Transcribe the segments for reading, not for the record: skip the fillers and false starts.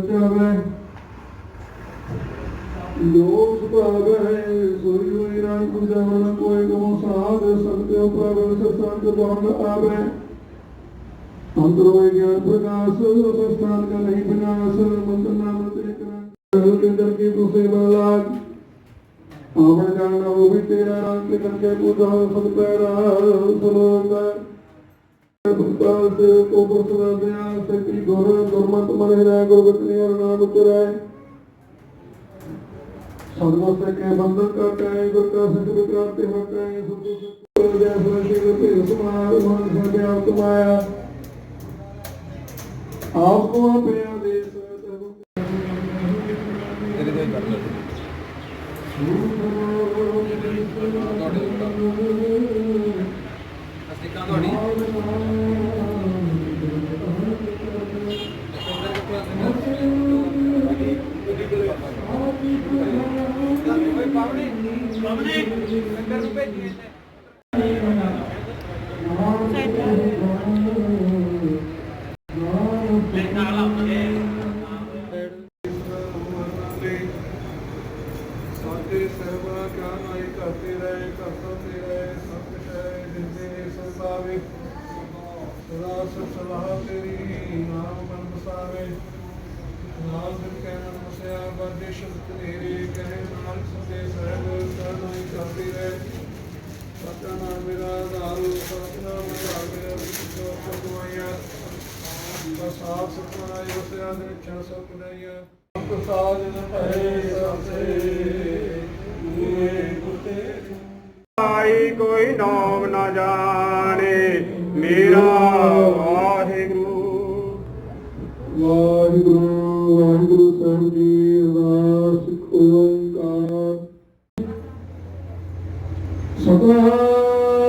जावे लोक भाग है सोई हुई राम पूजा मन कोई गमो साध सत्य प्रबल सत्संग बंद आवे अंतरो ज्ञान प्रकाश संस्थान का नहीं विनाश मंत्र नाम तेकर की दूसरे बालाग आवण जानना वो भी तेरा राम के करके पूजा सब पैरा सलोक भक्ताल से को पुरस्कार दिया शक्ति गौरव गुरमत मन है गुरबतनी और नाम उच्चाराय सदगुण के बंधन काटे गुरु का सच विक्रांति हटाए सदगुरु जय सुरक्षित गुरु समार मान से आप तुम्हारा आपको प्रिय देश तेरे कोई कर लो अस्तिका थोड़ी बाबूजी लंगर रुपए दिए थे कोई नाम न जाने मेरा वाहिगुरु वाहिगुरु वाहिगुरु साहिब जी अरदास ओंकार सतनाम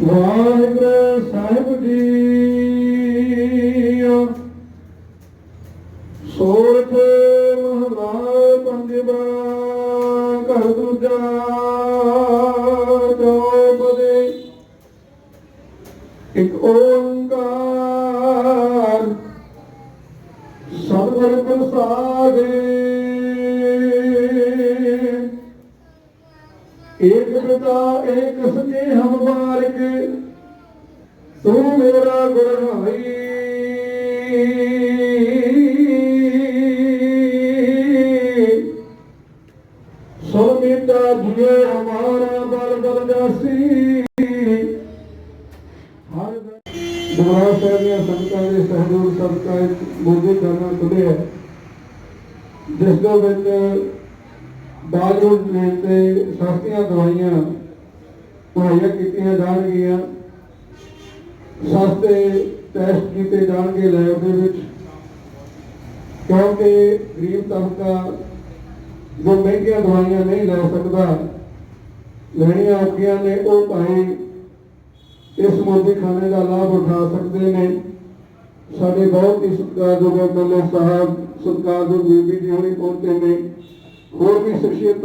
वाहिगुरु साहिब जी सोरठ महला पंजवा कर दूजा चौपदे एक ओंकार सतगुर प्रसाद एक पिता एक सके हम बारिक तू मेरा गुर भाई सोमिता जिये हमारा बल बल जासी दुबारा साहब संतां दे सहयोग सबका मोदी करना खुले है जिस दो विच बागरुड लेते सस्तियां दवाइयां मुहैया कीतियां जाणगियां सस्ते टेस्ट किए जाएंगे लैब दे विच क्योंकि गरीब तबका जो महंगिया दवाइयां नहीं लै सकता लैनिया औखियां ने वो भाई इस मोदी खाने का लाभ उठा सकते हैं साढ़े बहुत ही सत्कारयोग एमएलए साहब सत्कारयोग बीबी जी होनी पहुंचे ने होर भी शख्सियत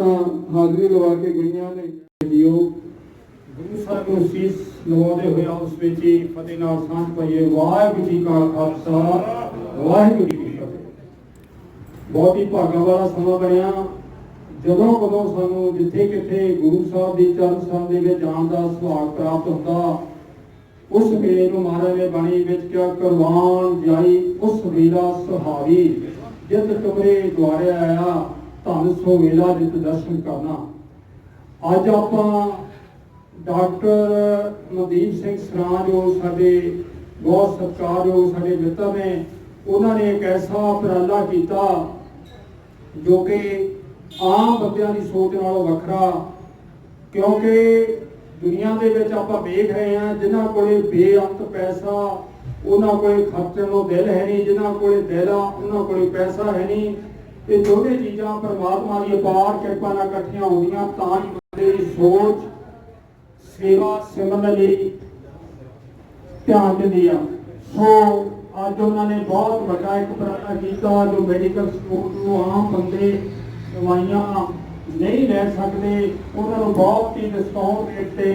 हाजरी लवा के गई ने गुरु साहब को शीश लवाते हुए उस फतेह नाल सांझ पाइए वाहिगुरू जी का खालसा वाहिगुरू जी की फतेह बहुत ही भागा वाला समा बनया ਜਦੋਂ ਕਦੋਂ ਸਾਨੂੰ ਜਿੱਥੇ ਕਿਥੇ ਗੁਰੂ ਸਾਹਿਬ ਦੀ ਚਰਨ ਸਥਾਨ ਦੇ ਵਿੱਚ ਜਾਣ ਦਾ ਸੁਭਾਗ ਪ੍ਰਾਪਤ ਹੁੰਦਾ ਉਸ ਵੇਲੇ ਨੂੰ ਮਹਾਰਾਜ ਨੇ ਬਾਣੀ ਵਿੱਚ ਕਿਹਾ ਕੁਰਬਾਨ ਜਾਈ ਉਸ ਵੇਲਾ ਸੁਹਾਰੀ ਜਿਤ ਤੁਮਰੇ ਦੁਆਰੇ ਆਇਆ ਧੰਨ ਸੋ ਵੇਲਾ ਜਿਤ ਦਰਸ਼ਨ ਕਰਨਾ। ਅੱਜ ਆਪਾਂ ਡਾਕਟਰ ਮਨਦੀਪ ਸਿੰਘ ਸਰਾਂ ਜੋ ਸਾਡੇ ਬਹੁਤ ਸਤਿਕਾਰਯੋਗ ਸਾਡੇ ਮਿੱਤਰ ਨੇ ਉਹਨਾਂ ਨੇ ਇੱਕ ਐਸਾ ਉਪਰਾਲਾ ਕੀਤਾ ਜੋ ਕਿ ਆਮ ਬੰਦਿਆਂ ਦੀ ਸੋਚ ਨਾਲੋਂ ਵੱਖਰਾ क्योंकि दुनिया के विच आपां वेख रहे हैं जिन्हां कोले बेअंत पैसा उन्हां कोले खर्चण नूं दिल है नहीं जिन्हां कोले दिल आ उन्हां कोले पैसा है नहीं। ये दोवें चीज़ां परमात्मा की अपार कृपा नाल इकट्ठियां होंदियां तां ही बंदे दी सोच सेवा सिमरन लई ध्यान दिंदी आ। सो अज उन्होंने बहुत बड़ा एक उपराला किया जो मैडिकल स्टोर को आम बंदे दवाइयां नहीं लै सकते उन्होंने बहुत ही डिस्काउंट रेट से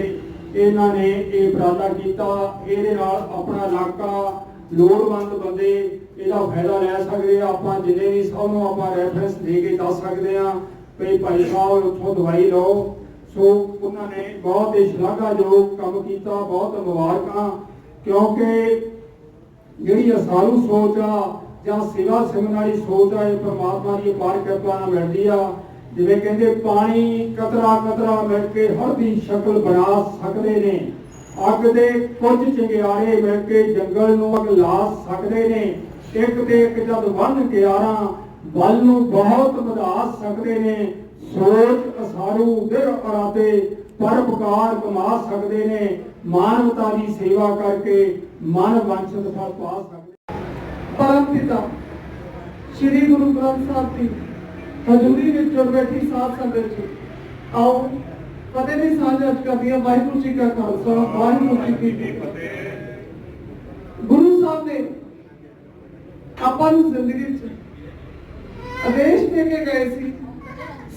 इन्होंने ये उपराला किया। ये अपना इलाका ਲੋੜਵੰਦ ਬੰਦੇ ਇਹਦਾ ਫਾਇਦਾ ਲੈ ਸਕਦੇ ਆ। ਆਪਾਂ ਜਿੰਨੇ ਵੀ ਸਭ ਨੂੰ ਆਪਾਂ ਰੈਫਰੈਂਸ ਦੇ ਕੇ ਦੱਸ ਸਕਦੇ ਆ ਵੀ ਭਾਈ ਸਾਹਿਬ ਉੱਥੋਂ ਦਵਾਈ ਲਓ। ਸੋ ਉਹਨਾਂ ਨੇ ਬਹੁਤ ਹੀ ਸ਼ਲਾਘਾਯੋਗ ਕੰਮ ਕੀਤਾ, ਬਹੁਤ ਮੁਬਾਰਕਾਂ। ਕਿਉਂਕਿ ਜਿਹੜੀ ਅਸਾਰੂ ਸੋਚ ਆ ਜਾਂ ਸੇਵਾ ਸਿਮਰਨ ਵਾਲੀ ਸੋਚ ਆ, ਇਹ ਪਰਮਾਤਮਾ ਦੀ ਅਪਾਰ ਕਿਰਪਾ ਨਾਲ ਮਿਲਦੀ ਆ। ਜਿਵੇਂ ਕਹਿੰਦੇ ਪਾਣੀ ਕਤਰਾ ਕਤਰਾ ਮਿਲ ਕੇ ਹਰ ਦੀ ਸ਼ਕਲ ਬਣਾ ਸਕਦੇ ਨੇ, ਅੱਗ ਦੇ ਕੁਝ ਚਿੰਗਾਰੇ ਮਿਲ ਕੇ ਜੰਗਲ ਨੂੰ ਅੱਗ ਲਾ ਸਕਦੇ ਨੇ, ਇੱਕ ਤੇ ਇੱਕ ਜਦ ਬਣ ਗਿਆਰਾਂ ਬਲ ਨੂੰ ਬਹੁਤ ਵਧਾ ਸਕਦੇ ਨੇ। ਸੋਚ ਅਸਾਰੂ ਦਿਲ ਅਰਾਦੇ ਪਰਉਪਕਾਰ ਕਮਾ ਸਕਦੇ ਨੇ, ਮਾਨਵਤਾ ਦੀ ਸੇਵਾ ਕਰਕੇ ਮਨ ਵਾਂਛਿਤ ਫਲ ਪਾ ਸਕਦੇ। परम पिता श्री गुरु ग्रंथ साहब की हजूरी में जुड़ बैठी साध संगत जी, आओ फतेह दी सांझ अज करदी है। वाहिगुरू जी का खालसा, वाहिगुरू जी की फतेह। गुरु साहब ने आपां नूं जिंदगी च आदेश दे के गए सी,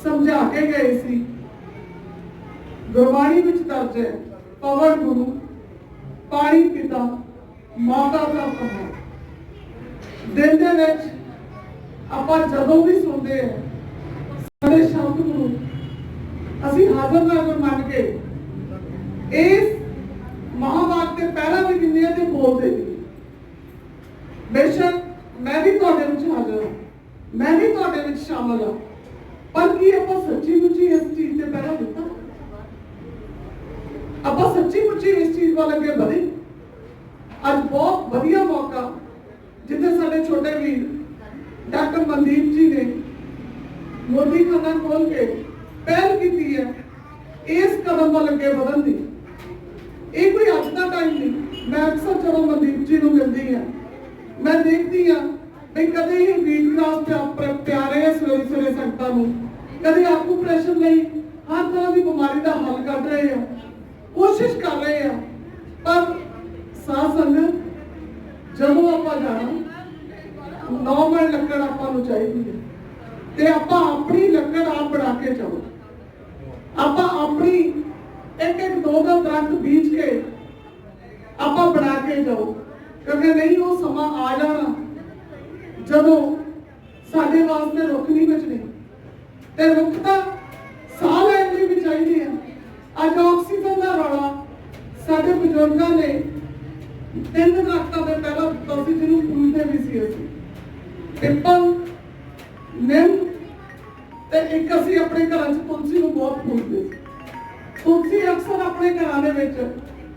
समझा के गए सी। गुरबाणी विच दर्ज है, पवन गुरु पानी पिता माता का कहा। दिन दे विच आपां जदों भी सुनते हैं साडे शब्द गुरु असीं हाज़र नाज़र मन के इस महावाक के पैरा भी दिंदे ते बोलते भी। बेशक मैं भी तुहाडे विच हाज़र हां, मैं भी तुहाडे विच शामिल हां, पर की आपां सच्ची मुच्ची इस चीज़ ते पैरा दित्ता? आपां सच्ची मुच्ची इस चीज़ वाल अगे बढ़े? अज बहुत वधिया मौका जिथे साडे छोटे वीर डॉक्टर मनदीप जी ने मोदी खाना खोल के पहल की है इस कदम वाल अगे बढ़न दी। ये कोई अज का टाइम नहीं। मैं अक्सर जब मनदीप जी को मिलती हाँ, मैं देखती हाँ भी कदे ही वीट प्यारे है सवेरे सवेरे संगतां नूं, कदे आकूप्रैशर नहीं हर तरह की बीमारी का हल कर रहे हैं, कोशिश कर रहे हैं। पर साध संगत ਜਦੋਂ ਆਪਾਂ ਜਾਣਾ 9 ਮਿੰਟ ਲੱਕੜ ਆਪਾਂ ਨੂੰ ਚਾਹੀਦੀ ਹੈ ਤੇ ਆਪਾਂ ਆਪਣੀ ਲੱਕੜ ਆਪ ਬਣਾ ਕੇ ਚੱਲੋ। ਆਪਾਂ ਆਪਣੀ ਇੱਕ ਇੱਕ ਦੋ ਦੋ ਦਰਖਤ ਬੀਜ ਕੇ ਆਪਾਂ ਬਣਾ ਕੇ ਜਾਓ, ਕਿਉਂਕਿ ਨਹੀਂ ਉਹ ਸਮਾਂ ਆ ਜਾਣਾ ਜਦੋਂ ਸਾਡੇ ਵਾਸਤੇ ਰੁੱਖ ਨਹੀਂ ਬਚਣੇ ਤੇ ਰੁੱਖ ਤਾਂ ਸਾਹ ਲੈਣ ਲਈ ਵੀ ਚਾਹੀਦੇ ਆ। ਅੱਜ ਆਕਸੀਜਨ ਦਾ ਰੌਲਾ ਸਾਡੇ ਬਜ਼ੁਰਗਾਂ ਨੇ ਤਿੰਨ ਦਰਖਤਾਂ ਦੇ ਪਹਿਲਾਂ ਦਿੱਤਾ ਸੀ ਜਿਹਨੂੰ ਪੂਜਦੇ ਵੀ ਸੀ ਅਸੀਂ, ਪਿੱਪਲ, ਨਿੰਮ ਤੇ ਇੱਕ ਅਸੀਂ ਆਪਣੇ ਘਰਾਂ 'ਚ ਤੁਲਸੀ ਨੂੰ ਬਹੁਤ ਪੂਜਦੇ ਸੀ। ਤੁਲਸੀ ਅਕਸਰ ਆਪਣੇ ਘਰਾਂ ਦੇ ਵਿੱਚ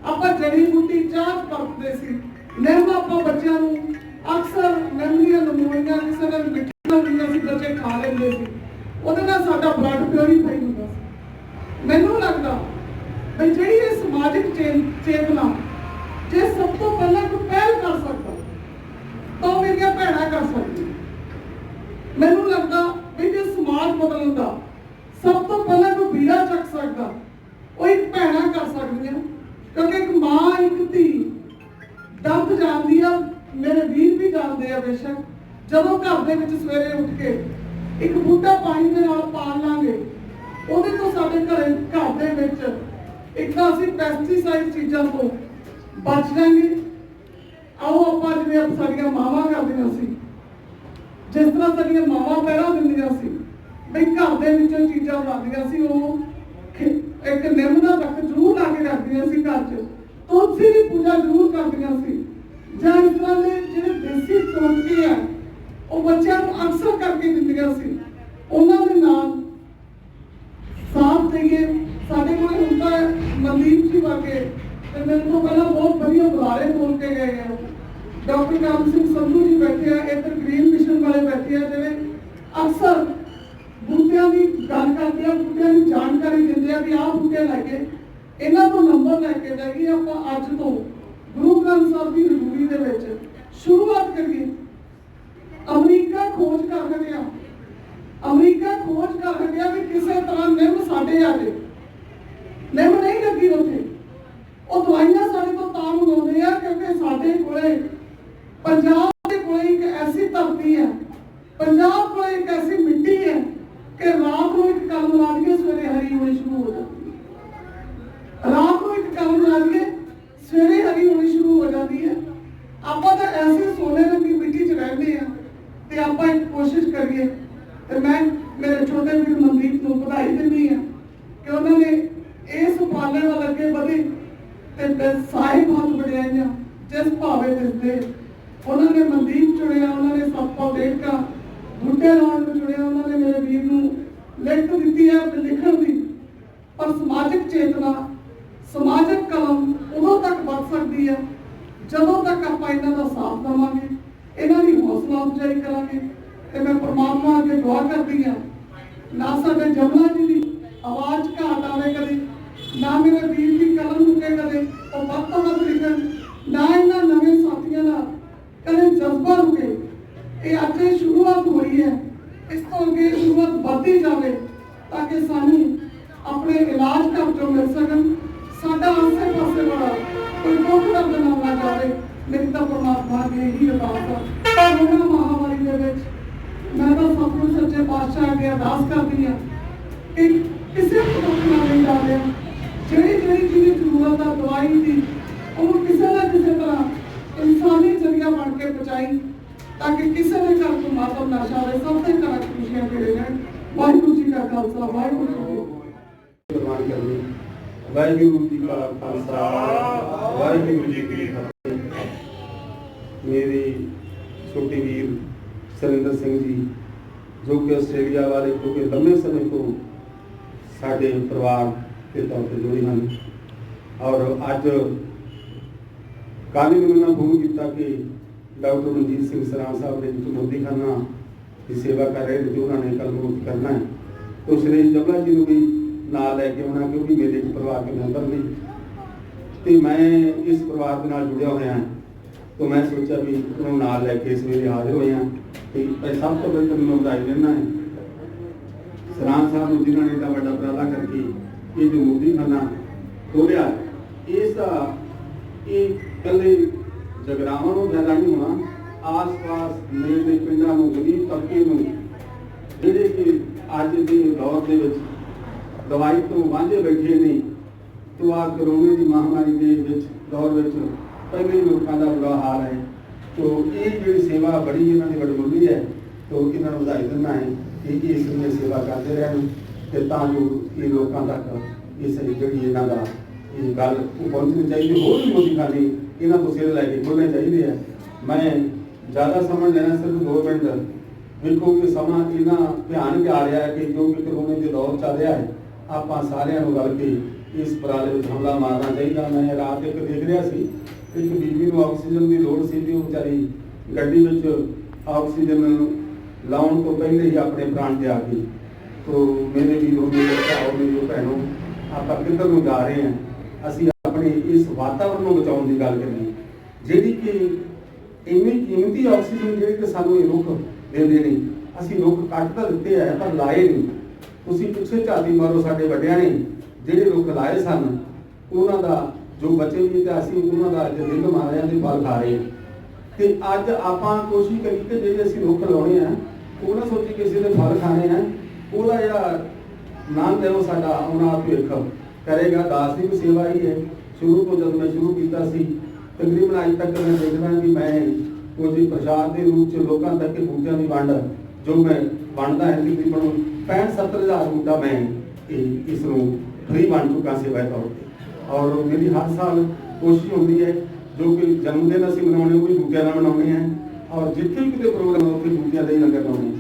ਆਪਾਂ ਜੜੀ ਬੂਟੀ ਚਾਹ ਵਰਤਦੇ ਸੀ। ਨਿੰਮ ਆਪਾਂ ਬੱਚਿਆਂ ਨੂੰ ਅਕਸਰ ਨਿੰਮ ਦੀਆਂ ਨਮੂਨੀਆਂ ਕਿਸੇ ਨਾਲ ਮਿੱਠੀਆਂ ਹੁੰਦੀਆਂ ਸੀ, ਬੱਚੇ ਖਾ ਲੈਂਦੇ ਸੀ, ਉਹਦੇ ਨਾਲ ਸਾਡਾ ਬਲੱਡ ਪਿਉਰੀਫਾਈ ਹੁੰਦਾ ਸੀ। ਮੈਨੂੰ ਲੱਗਦਾ ਵੀ ਜਿਹੜੀ ਇਹ ਸਮਾਜਿਕ ਚੇਤਨਾ ਜੇ ਸਭ ਤੋਂ ਪਹਿਲਾਂ ਕੋਈ ਪਹਿਲ ਕਰ ਸਕਦਾ ਤਾਂ ਮੇਰੀਆਂ ਭੈਣਾਂ ਕਰ ਸਕਦੀ। ਮੈਨੂੰ ਲੱਗਦਾ ਵੀ ਜੇ ਸਮਾਜ ਬਦਲਣ ਦਾ ਸਭ ਤੋਂ ਪਹਿਲਾਂ ਕੋਈ ਬੀੜਾ ਚੱਕ ਸਕਦਾ ਉਹ ਇੱਕ ਭੈਣਾਂ ਕਰ ਸਕਦੀਆਂ, ਕਿਉਂਕਿ ਇੱਕ ਮਾਂ ਇੱਕ ਧੀ ਦਰਦ ਜਾਣਦੀ ਆ। ਮੇਰੇ ਵੀਰ ਵੀ ਜਾਣਦੇ ਆ ਬੇਸ਼ੱਕ। ਜਦੋਂ ਘਰ ਦੇ ਵਿੱਚ ਸਵੇਰੇ ਉੱਠ ਕੇ ਇੱਕ ਬੂਟਾ ਪਾਣੀ ਦੇ ਨਾਲ ਪਾਲ ਲਾਂਗੇ, ਉਹਦੇ ਤੋਂ ਸਾਡੇ ਘਰ ਦੇ ਵਿੱਚ ਇੱਕ ਤਾਂ ਅਸੀਂ ਪੈਸਟੀਸਾਈਡ ਚੀਜ਼ਾਂ ਤੋਂ ਬਚ ਜਾਣਗੇ। आओ ਆਪਾਂ ਜਿਵੇਂ ਸਾਡੀਆਂ ਮਾਵਾਂ ਕਰਦੀਆਂ ਸੀ, ਜਿਸ ਤਰ੍ਹਾਂ ਸਾਡੀਆਂ ਮਾਵਾਂ ਪਹਿਲਾਂ ਦਿੰਦੀਆਂ ਸੀ ਵੀ ਘਰ ਦੇ ਵਿੱਚੋਂ ਚੀਜ਼ਾਂ ਬਣਦੀਆਂ ਸੀ, ਉਹ ਇੱਕ ਨਿੰਮ ਦਾ ਦਰਖਤ ਜ਼ਰੂਰ ਲਾ ਕੇ ਰੱਖਦੀਆਂ ਸੀ ਘਰ 'ਚ, ਤੁਲਸੀ ਦੀ ਪੂਜਾ ਜ਼ਰੂਰ ਕਰਦੀਆਂ ਸੀ, ਜਾਂ ਇਸ ਤਰ੍ਹਾਂ ਦੇ ਜਿਹੜੇ ਦੇਸੀ ਟੋਟਕੇ ਆ ਉਹ ਬੱਚਿਆਂ ਨੂੰ ਅਕਸਰ ਕਰਕੇ ਦਿੰਦੀਆਂ ਸੀ। ਉਹਨਾਂ ਦੇ ਨਾਲ ਸਾਥ ਦੇਈਏ। ਸਾਡੇ ਕੋਲ ਹੁੰਦਾ ਮਨਦੀਪ ਜੀ ਵਰਗੇ ਤੇ ਮੇਰੇ ਤੋਂ ਪਹਿਲਾਂ ਬਹੁਤ ਵਧੀਆ ਬੁਲਾਰੇ ਬੋਲ ਕੇ ਗਏ ਆ। डॉक्टर काम सिंह संधू जी बैठे हैं, इधर ग्रीन मिशन वाले बैठे हैं, जिन्हें अक्सर बूटियां की गल करते हैं, बूटियां की जानकारी देते हैं भी आह बूटे लैके इन्हों को नंबर लैके जाइए। आप अज तो गुरु ग्रंथ साहब की हजूरी दे विच शुरुआत करिए। अमरीका खोज कर हटिया, अमरीका खोज कर हटिया भी किसी तरह निम साडे आ जाए। निम नहीं लगी उत्थे, वो दवाइयां साडे तो तां मंगाउंदे आ क्योंकि साडे कोले पंजाब के कोले एक ऐसी धरती है, पंजाब को एक ऐसी मिट्टी है कि रात को एक कलम ला दिए सवेरे हरी होनी शुरू हो जाती है। रात को एक कलम ला दिए सवेरे हरी होनी शुरू हो जाती है। आप तो कोशिश करिए। तो मैं मेरे छोटे वीर मनदीप को बधाई दिंदी हाँ कि उन्होंने इस उपाले वाल अगे बढ़े ते साहिब हाथ बढ़ाइया जिस भावे दिसते उन्होंने मनदीप चुनिया, उन्होंने सतपाल देवका बूटे लाने को चुनिया, उन्होंने मेरे वीर को लिख दी है लिखण की। पर समाजिक चेतना समाजिक कलम उदों तक बढ़ सकती है जदों तक आप इन्हों का साथ देवांगे, इन्हों की हौसला अफजाई करांगे। तो मैं परमात्मा अगे दुआ करती हाँ ना साडे जमला जी की आवाज़ घाट आवे कदे, ना मेरे वीर की कलम रुके कदे और वध तो वध लिखण, ना इन्हां नवे साथियों का कदे जज्बा रुके। ये अज शुरुआत हुई है, इस तो अगे शुरुआत बढ़ती जाए ताकि सानू अपने इलाज घर चों मिल सकन, साडा आसे पासे वाला कोई दुख दर्द ना होना जाए। मेरी तो परमात्मा अगे यही अरदास है। कोरोना महामारी दे विच मैं तो सतगुरु सच्चे पातशाह अगे अरदास करती हाँ कि किसी को दुख ना नहीं डाले, ਜਿਹੜੀ चीज़ जरूरत है दवाई की उन्होंने किसी ना किसी तरह इंसानी जरिया बन के पहुँचाई ताकि किसी के घर को मातम ना छावे, सबके घर खुशियां मिले जाए। वाहिगुरू जी का खालसा वाहिगुरू जी की वाहिगुरू जी का खालसा वाहिगुरू जी की फतेह। मेरे छोटे वीर सरिंदर सिंह जी जो कि आस्ट्रेलिया वाले क्योंकि लंबे समय तो साढ़े परिवार के तौर पर जुड़े हैं और अज काली ने मैंने फोन किया कि डॉक्टर मनजीत सिंह सरान साहब ने जो मोदी खाना की सेवा कर रहे हैं जो उन्होंने कल मुक्त करना है तो श्री जमला जी भी नाल लैके आना क्योंकि मेरे एक परिवार के मैंबर ने तो मैं इस परिवार के नाल जुड़िया हुआ तो मैं सोचा भी उन्होंने नाल लैके सवेरे हाजिर हुए हैं। तो सब तो पहले तो मैं बधाई देना है सरान साहब ने जिन्होंने इतना बड़ा उपराला करके ये जो मोदी खाना खोलिया इसका कले जगरावां को फायदा नहीं होना, आस पास नेड़े पिंडां नूं गरीब तबके नूं जिहड़े कि अज के दौर के दवाई तो वांझे बैठे नहीं तो आ कोरोना की महामारी के दौर में पहले लोगों का बुरा हाल है। तो ये जी सेवा बड़ी इन्होंने बड़मुली है तो इन्होंने बधाई देना है कि इस सेवा करते रहन जो ये लोगों तक इस जी इन्हों का ये गल पहुँचनी चाहिए। होर भी मोदी खाली इन्हों को सिर लैके बोलने चाहिए है। मैं ज़्यादा समझ लेना सिर्फ 2 मिनट देखो कि समा इन्ना ध्यान के आ रहा है कि जो कि कोरोना के दौर चल रहा है आप सारे रल के इस पराले में हमला मारना चाहिए। मैं रात एक देख रहा सी एक बीबी को ऑक्सीजन की लोड़ सी वो बेचारी गड्डी में ऑक्सीजन लाने तो पहले ही अपने प्राण त्याग गई। तो मेरे वीरों मेरे भाव मेरी भैनों आप किधर को जा रहे हैं, असी अपने इस वातावरण को बचाने की गल करिए जी कि इन्नी कीमती ऑक्सीजन जी सानू रुख देते नहीं, असी रुख कट तो दिते है पर लाए नहीं। तुसीं पिछे झाती मारो साडे वड्डियां ने जिहड़े रुख लाए सन उन्हां दा जो बचे भी तो असी उन्हां दा अज दिल मारिया के फल खा रहे ते अज आपां कोशिश करी कि जिहड़े असी रुख लाउणे हैं वो ना सोची किसी के फल खाने हैं ਉਹਦਾ ਜਿਹੜਾ ਨਾਮ ਹੈ ਉਹ ਸਾਡਾ ਆਉਣਾ ਭਵਿੱਖ ਕਰੇਗਾ। ਦਾਸ ਦੀ ਵੀ ਸੇਵਾ ਹੀ ਹੈ। ਸ਼ੁਰੂ ਤੋਂ ਜਦ ਮੈਂ ਸ਼ੁਰੂ ਕੀਤਾ ਸੀ ਤਕਰੀਬਨ ਅੱਜ ਤੱਕ ਮੈਂ ਦੇਖਦਾ ਕਿ ਮੈਂ ਕੋਈ ਪ੍ਰਸ਼ਾਦ ਦੇ ਰੂਪ ਚ ਲੋਕਾਂ ਤੱਕ ਬੂਟਿਆਂ ਦੀ ਵੰਡ ਜੋ ਮੈਂ ਵੰਡਦਾ ਹੈ ਤਕਰੀਬਨ 65-70 ਹਜ਼ਾਰ ਬੂਟਾ ਮੈਂ ਇਸ ਨੂੰ ਫ੍ਰੀ ਵੰਡ ਚੁੱਕਾ ਸੇਵਾ ਦੇ ਤੌਰ ਤੇ। ਔਰ ਮੇਰੀ ਹਰ ਸਾਲ ਕੋਸ਼ਿਸ਼ ਹੁੰਦੀ ਹੈ ਜੋ ਕਿ ਜਨਮ ਦਿਨ ਅਸੀਂ ਮਨਾਉਣੇ ਉਹ ਵੀ ਬੂਟਿਆਂ ਨਾਲ ਮਨਾਉਣੇ ਹੈ ਔਰ ਜਿੱਥੇ ਵੀ ਕਿਤੇ ਪ੍ਰੋਗਰਾਮ ਉੱਥੇ ਬੂਟਿਆਂ ਦਾ ਹੀ ਲੰਗਰ ਲਾਉਣੇ।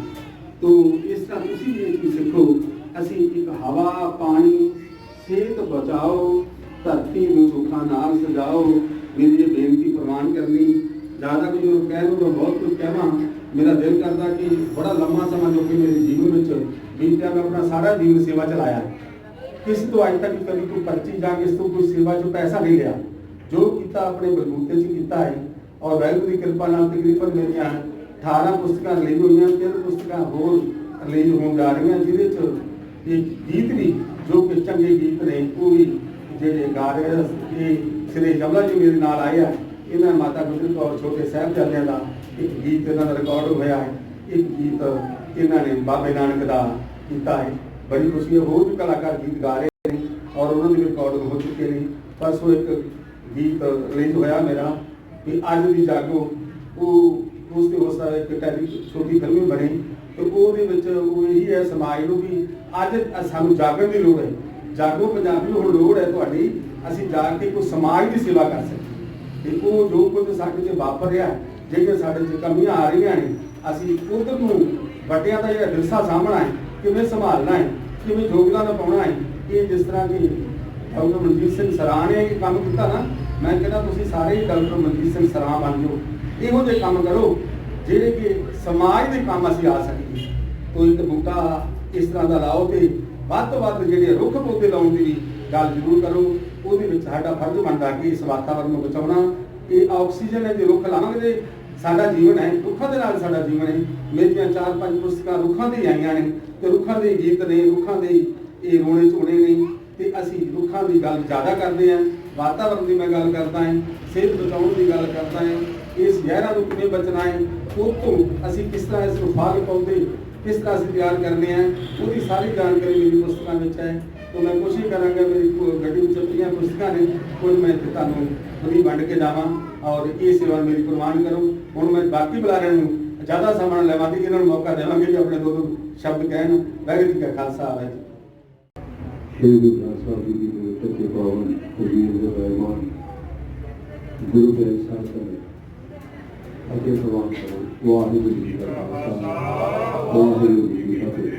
तो इस तरह तुसी भी एक सीखो असी एक हवा पानी सेहत बचाओ धरती में रुखा नाल सजाओ। मेरी ये बेनती प्रवान करनी ज़्यादा कुछ कह लो तो बहुत कुछ कहना मेरा दिल करता कि बड़ा लंबा समय जो कि मेरे जीवन में बीतया मैं अपना सारा जीवन सेवा चलाया किस तो अज तक कभी कोई पर्ची जा किस तो कोई सेवा जो पैसा नहीं लिया जो किया अपने बलबूते से किया है। और वाहिगुरू की कृपा नाल तकरीबन मेरिया 18 पुस्तकां रिलीज हुई, 3 पुस्तकां होर रिलीज होने जा रही हैं जिहदे गीत भी जो कि चंगे गीत ने वो भी जिहड़े गा रहे हैं। श्री जमला जी मेरे नाल आए हैं, इन्हां माता गुजर कौर छोटे साहिबजादियां का एक गीत इन्हां दा रिकॉर्ड होया है, एक गीत इन्हां ने बाबे नानक दा कीता है। बड़ी खुशी है। होर भी कलाकार गीत गा रहे हैं और उन्होंने भी रिकॉर्ड हो चुके हैं। परसों एक गीत रिलीज होया मेरा कि अज दी जागो वो उस ਇੱਕ ਛੋਟੀ ਫਿਲਮ ਵੀ ਬਣੀ ਤੇ ਉਹਦੇ ਵਿੱਚ ਉਹ ਇਹੀ ਹੈ ਸਮਾਜ ਨੂੰ ਵੀ ਅੱਜ ਸਾਨੂੰ ਜਾਗਣ ਦੀ ਲੋੜ ਹੈ। ਜਾਗੋ ਪੰਜਾਬੀ ਹੁਣ ਲੋੜ ਹੈ ਤੁਹਾਡੀ, ਅਸੀਂ ਜਾਗ ਕੇ ਕੋਈ ਸਮਾਜ ਦੀ ਸੇਵਾ ਕਰ ਸਕੀਏ ਤੇ ਉਹ ਜੋ ਕੁਝ ਸਾਡੇ 'ਚ ਵਾਪਰ ਰਿਹਾ, ਜਿਹੜੀਆਂ ਸਾਡੇ 'ਚ ਕਮੀਆਂ ਆ ਰਹੀਆਂ ਨੇ, ਅਸੀਂ ਉਧਰ ਨੂੰ ਵੱਡਿਆਂ ਦਾ ਜਿਹੜਾ ਵਿਰਸਾ ਸਾਂਭਣਾ ਹੈ, ਕਿਵੇਂ ਸੰਭਾਲਣਾ ਹੈ, ਕਿਵੇਂ ਯੋਗਦਾਨ ਪਾਉਣਾ ਹੈ। ਇਹ ਜਿਸ ਤਰ੍ਹਾਂ ਕਿ ਡਾਕਟਰ ਮਨਜੀਤ ਸਿੰਘ ਸਰਾਂ ਨੇ ਇਹ ਕੰਮ ਕੀਤਾ ਨਾ, ਮੈਂ ਕਹਿੰਦਾ ਤੁਸੀਂ ਸਾਰੇ ਹੀ ਡਾਕਟਰ ਮਨਜੀਤ ਸਿੰਘ ਸਰਾਂ ਬਣ ਜਾਓ, ਇਹੋ ਜਿਹੇ ਕੰਮ ਕਰੋ ਜਿਹੜੇ ਕਿ ਸਮਾਜ ਦੇ ਕੰਮ ਅਸੀਂ ਆ ਸਕੀਏ। ਕੋਈ ਇੱਕ ਬੂਟਾ ਇਸ ਤਰ੍ਹਾਂ ਦਾ ਲਾਓ ਤੇ ਵੱਧ ਤੋਂ ਵੱਧ ਜਿਹੜੇ ਰੁੱਖ ਪੌਦੇ ਲਾਉਣ ਦੀ ਵੀ ਗੱਲ ਜ਼ਰੂਰ ਕਰੋ। ਉਹਦੇ ਵਿੱਚ ਸਾਡਾ ਫਰਜ਼ ਬਣਦਾ ਕਿ ਇਸ ਵਾਤਾਵਰਨ ਨੂੰ ਬਚਾਉਣਾ। ਇਹ ਆਕਸੀਜਨ ਹੈ, ਜੇ ਰੁੱਖ ਲਾਵਾਂਗੇ ਤੇ ਸਾਡਾ ਜੀਵਨ ਹੈ, ਰੁੱਖਾਂ ਦੇ ਨਾਲ ਸਾਡਾ ਜੀਵਨ ਹੈ। ਮੇਰੀਆਂ 4-5 ਪੁਸਤਕਾਂ ਰੁੱਖਾਂ ਦੀ ਆਈਆਂ ਨੇ ਤੇ ਰੁੱਖਾਂ ਦੇ ਗੀਤ ਨੇ, ਰੁੱਖਾਂ ਦੇ ਇਹ ਰੋਣੇ ਝੋਣੇ ਨੇ ਤੇ ਅਸੀਂ ਰੁੱਖਾਂ ਦੀ ਗੱਲ ਜ਼ਿਆਦਾ ਕਰਦੇ ਹਾਂ। ਵਾਤਾਵਰਨ ਦੀ ਮੈਂ ਗੱਲ ਕਰਦਾ ਹਾਂ, ਸਿਹਤ ਬਚਾਉਣ ਦੀ ਗੱਲ ਕਰਦਾ ਹਾਂ, ਇਸ ਜ਼ਹਿਰਾਂ ਤੋਂ ਕਿਵੇਂ ਬਚਣਾ ਹੈ, ਉਹ ਤੋਂ ਅਸੀਂ ਕਿਸ ਤਰ੍ਹਾਂ ਇਸ ਨੂੰ ਫਲ ਪੌਦੇ किस तरह से तैयार करने हैं, पूरी सारी जानकारी मेरी पुस्तकों में है। तो मैं कोशिश कराँगा मेरी गड्डी में चपटियाँ पुस्तक ने कोई मैं तुहानू फ्री वंड के जावां और ये सेवा मेरी प्रवान करो। हुण मैं बाकी बुलारियां नूं ज़्यादा समान लवां कि इन्हां नूं मौका देवांगे कि अपने दो शब्द कहन। वाहिगुरू जी का खालसा वाहिगुरू श्री गुरु ग्रंथ साहिब जी की सच्चे पावन कबीर दे रहमान गुरु के शासन अगे प्रवान करो। वाहिगुरू जी का खालसा वाहिगुरू जी की फतेह।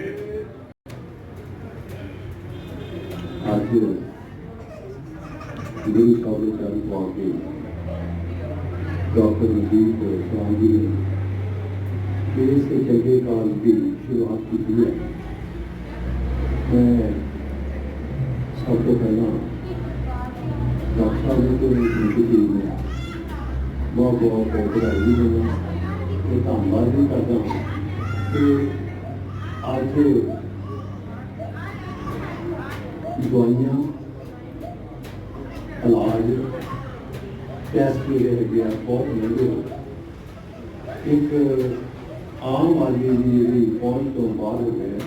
आज गुरु साहब ने चरण पा के डॉक्टर मनदीप सरां जी ने देश के चंगे काल की शुरुआत की है। मैं सब तो पहला डॉक्टर साहब को उनकी टीम में बहुत बहुत बधाई भी देना, ये धन्यवाद भी करता हूँ कि आज दवाइयाँ इलाज टेस्ट ਜਿਹੜੇ ਹੈਗੇ ਆ ਬਹੁਤ ਮਹਿੰਗੇ ਹੋ। ਇੱਕ ਆਮ ਆਦਮੀ ਦੀ ਜਿਹੜੀ ਪਹੁੰਚ ਤੋਂ ਬਾਹਰ ਹੋ ਗਿਆ।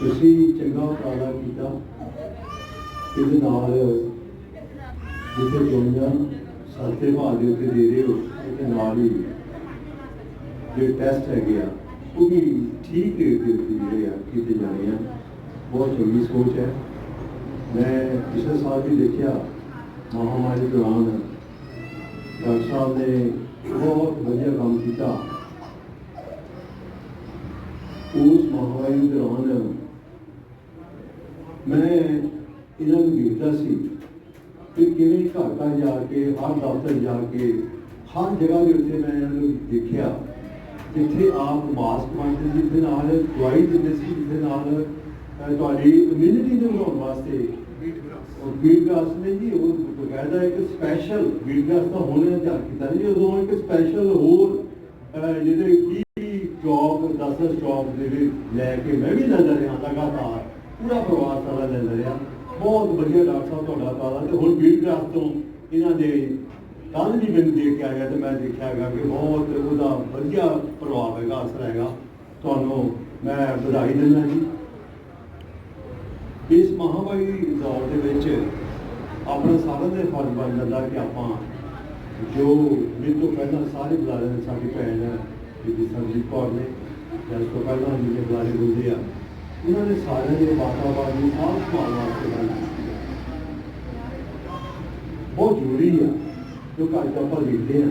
ਤੁਸੀਂ ਚੰਗਾ ਉਪਰਾਲਾ ਕੀਤਾ, ਇਹਦੇ ਨਾਲ ਜਿੱਥੇ ਦਵਾਈਆਂ ਸਸਤੇ ਭਾਅ ਦੇ ਉੱਤੇ ਦੇ ਰਹੇ ਹੋ, ਉਹਦੇ ਨਾਲ ਹੀ ਜਿਹੜੇ ਟੈਸਟ ਹੈਗੇ ਆ ਉਹ ਵੀ ਠੀਕ ਰੇਟ ਦੇ ਉੱਤੇ ਜਿਹੜੇ ਆ ਕੀਤੇ ਜਾਣੇ ਆ। ਬਹੁਤ ਚੰਗੀ ਸੋਚ ਹੈ। ਮੈਂ ਪਿਛਲੇ ਸਾਲ ਵੀ ਦੇਖਿਆ ਮਹਾਮਾਰੀ ਦੌਰਾਨ ਡਾਕਟਰ ਸਾਹਿਬ ਨੇ ਬਹੁਤ ਵਧੀਆ ਕੰਮ ਕੀਤਾ। ਉਸ ਮਹਾਮਾਰੀ ਦੌਰਾਨ ਮੈਂ ਇਹਨਾਂ ਨੂੰ ਦੇਖਦਾ ਸੀ ਕਿ ਕਿਵੇਂ ਘਰ ਘਰ ਜਾ ਕੇ, ਹਰ ਦਫ਼ਤਰ ਜਾ ਕੇ, ਹਰ ਜਗ੍ਹਾ ਦੇ ਉੱਤੇ ਮੈਂ ਇਹਨਾਂ ਨੂੰ ਦੇਖਿਆ ਜਿੱਥੇ ਆਪ ਮਾਸਕ ਪਾਉਂਦੇ ਸੀ, ਜਿੱਥੇ ਨਾਲ ਦਵਾਈ ਦਿੰਦੇ ਸੀ, ਜਿੱਥੇ ਨਾਲ ਤੁਹਾਡੀ ਇਮਿਊਨਿਟੀ ਨੂੰ ਵਧਾਉਣ ਵਾਸਤੇ ਵੀਟ ਗ੍ਰਾਸ ਨੇ ਜੀ ਉਹ ਬਕਾਇਦਾ ਇੱਕ ਸਪੈਸ਼ਲ ਵੀਟ ਗ੍ਰਾਸ ਤਾਂ ਹੋਣੇ ਤਿਆਰ ਕੀਤਾ ਜੀ, ਉਦੋਂ ਇੱਕ ਸਪੈਸ਼ਲ ਹੋਰ ਜਿਹਦੇ ਕੀ ਜੌਬ 10 ਜੌਬ ਜਿਹੜੇ ਲੈ ਕੇ ਮੈਂ ਵੀ ਲੈਂਦਾ ਰਿਹਾ ਲਗਾਤਾਰ, ਪੂਰਾ ਪਰਿਵਾਰ ਸਾਰਾ ਲੈਂਦਾ ਰਿਹਾ। ਬਹੁਤ ਵਧੀਆ ਡਾਕਟਰ ਸਾਹਿਬ ਤੁਹਾਡਾ ਪਾਲਾ। ਤੇ ਹੁਣ ਵੀਟ ਗ੍ਰਾਸ ਤੋਂ ਇਹਨਾਂ ਦੇ ਕੱਲ੍ਹ ਵੀ ਮੈਨੂੰ ਦੇਖ ਕੇ ਆ ਗਿਆ ਤੇ ਮੈਂ ਦੇਖਿਆ ਹੈਗਾ ਕਿ ਬਹੁਤ ਉਹਦਾ ਵਧੀਆ ਪ੍ਰਭਾਵ ਹੈਗਾ, ਅਸਰ ਹੈਗਾ। ਤੁਹਾਨੂੰ ਮੈਂ ਵਧਾਈ ਦਿੰਦਾ ਜੀ। ਇਸ ਮਹਾਮਾਰੀ ਦੌਰ ਦੇ ਵਿੱਚ ਆਪਣਾ ਸਾਰਿਆਂ ਦਾ ਫਰਜ਼ ਬਣ ਜਾਂਦਾ ਕਿ ਆਪਾਂ ਜੋ ਮੇਰੇ ਤੋਂ ਪਹਿਲਾਂ ਸਾਰੇ ਬੁਲਾਰੇ ਨੇ, ਸਾਡੀ ਭੈਣ ਬੀਬੀ ਸਰਜੀਤ ਕੌਰ ਨੇ, ਜਾਂ ਇਸ ਤੋਂ ਪਹਿਲਾਂ ਜਿਹੜੇ ਬੁਲਾਰੇ ਬੋਲਦੇ ਆ, ਉਹਨਾਂ ਨੇ ਸਾਰਿਆਂ ਦੇ ਵਾਤਾਵਰਨ ਨੂੰ ਸਾਫ਼ ਸੰਭਾਲ ਵਾਸਤੇ ਗੱਲ ਕੀਤੀ ਹੈ। ਬਹੁਤ ਜ਼ਰੂਰੀ ਆ ਜੋ ਘਰ 'ਚ ਆਪਾਂ ਦੇਖਦੇ ਹਾਂ